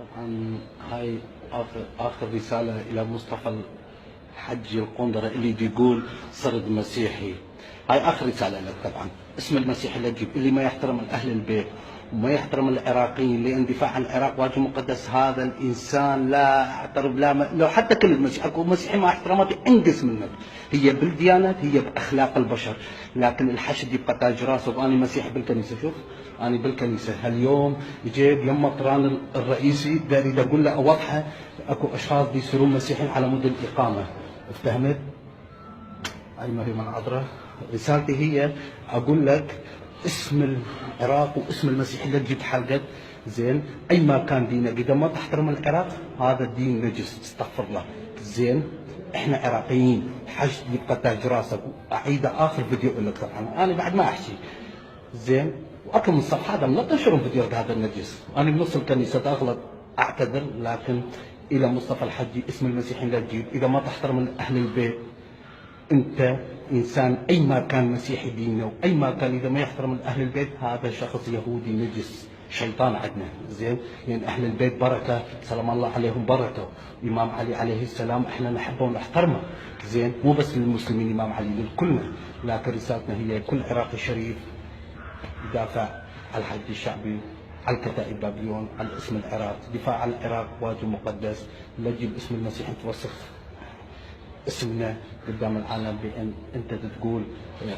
طبعا هاي اخر رساله الى مصطفى الحجي القندره اللي بيقول صرت مسيحي. هاي اخر رساله لك. طبعا اسم المسيحي اللي تجيب اللي ما يحترم اهل البيت وما يحترم العراقيين لان دفاع عن العراق واجب مقدس. هذا الانسان لا اعترف لو حتى كل المسيح اكو مسيحي ما احتراماتي انقص منك. هي بالديانات هي باخلاق البشر، لكن الحشد يبقى تاج راسه. وانا مسيحي بالكنيسه. شوف انا بالكنيسه هاليوم جيت يم طران الرئيسي دا اريد اقول له اوضحه اكو اشخاص بيصيرون مسيحيين على مود الاقامه. افتهمت؟ هاي مريم العذراء رسالتي هي اقول لك اسم العراق واسم المسيح اللي جبت حلقت زين. اي ما كان دينك اذا ما تحترم العراق هذا الدين نجس، استغفر الله. زين احنا عراقيين، حشد يبقى تاج راسك. اعيد اخر فيديو لك. طبعا انا بعد ما احكي زين واطلب من الصف هذا لا تنشرون فيديو هذا النجس. انا بنص الكنيسه اغلط اعتذر، لكن الى مصطفى الحجي اسم المسيحيين لا تجيب. اذا ما تحترم اهل البيت انت انسان. اي ما كان مسيحي دينه واي ما كان اذا ما يحترم اهل البيت هذا شخص يهودي نجس شيطان عندنا. زين يعني اهل البيت بركه، سلام الله عليهم بركه. امام علي عليه السلام احنا نحبه ونحترمه. زين مو بس للمسلمين امام علي لكلنا، لكن رسالتنا هي كل عراقي شريف يدافع على الحج الشعبي، على الكتائب بابليون، على اسم العراق. دفاع عن العراق واجب مقدس. لا تجيب اسم المسيح توسخ اسمنا قدام العالم بان انت تقول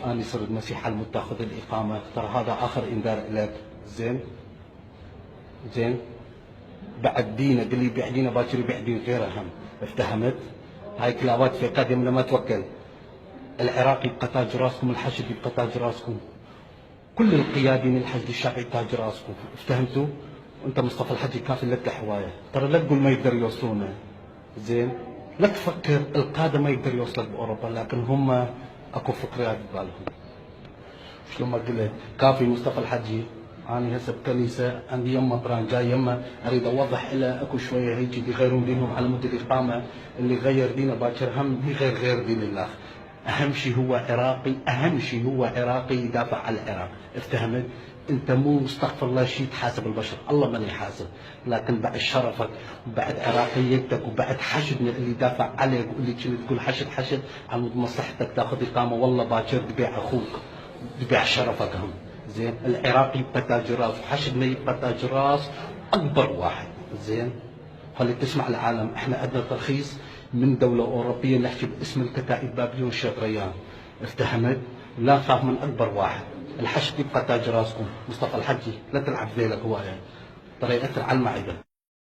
اني صرت مسيح على المتاخذ الاقامه. ترى هذا اخر انذار لك. زين زين بعد دينك اللي يبيع دينه باكر يبيع دين غيره هم. افتهمت؟ هاي كلاوات في قدم لما توكل. العراق يبقى تاج راسكم، الحشد يبقى تاج راسكم، كل القيادين الحشد الشعبي تاج راسكم. افتهمتوا؟ انت مصطفى الحجي كافي لك حوايه. ترى لا تقول ما يقدر يوصلونه. زين لا تفكر القاده ما يقدر يوصلك باوروبا، لكن هم اكو فكريات ببالهم. شلون ما قلت كافي مصطفى الحجي. انا هسه بكنيسه عندي يمه طران جاي يمه اريد اوضح له اكو شويه هيك يغيرون دينهم على مده الاقامه. اللي غير دينه باكر هم يغير غير دين الله. اهم شيء هو عراقي، اهم شيء هو عراقي يدافع عن العراق. افتهمت؟ انت مو مستغفر الله شيء تحاسب البشر، الله من يحاسب، لكن بعد شرفك وبعد عراقيتك وبعد حشدنا اللي يدافع عليك واللي كنت تقول حشد حشد على مصلحتك تاخذ اقامه، والله باكر تبيع اخوك تبيع شرفك هم. زين العراقي يبقى تاج راس وحشدنا يبقى تاج راس اكبر واحد. زين خلي تسمع العالم احنا عندنا ترخيص من دوله اوروبيه نحكي باسم الكتائب بابليون الشيخ ريان. افتهمت؟ لا نخاف من اكبر واحد. الحشد يبقى تاج راسكم. مصطفى الحجي لا تلعب ذيلك هوايه، ترى ياثر على المعده.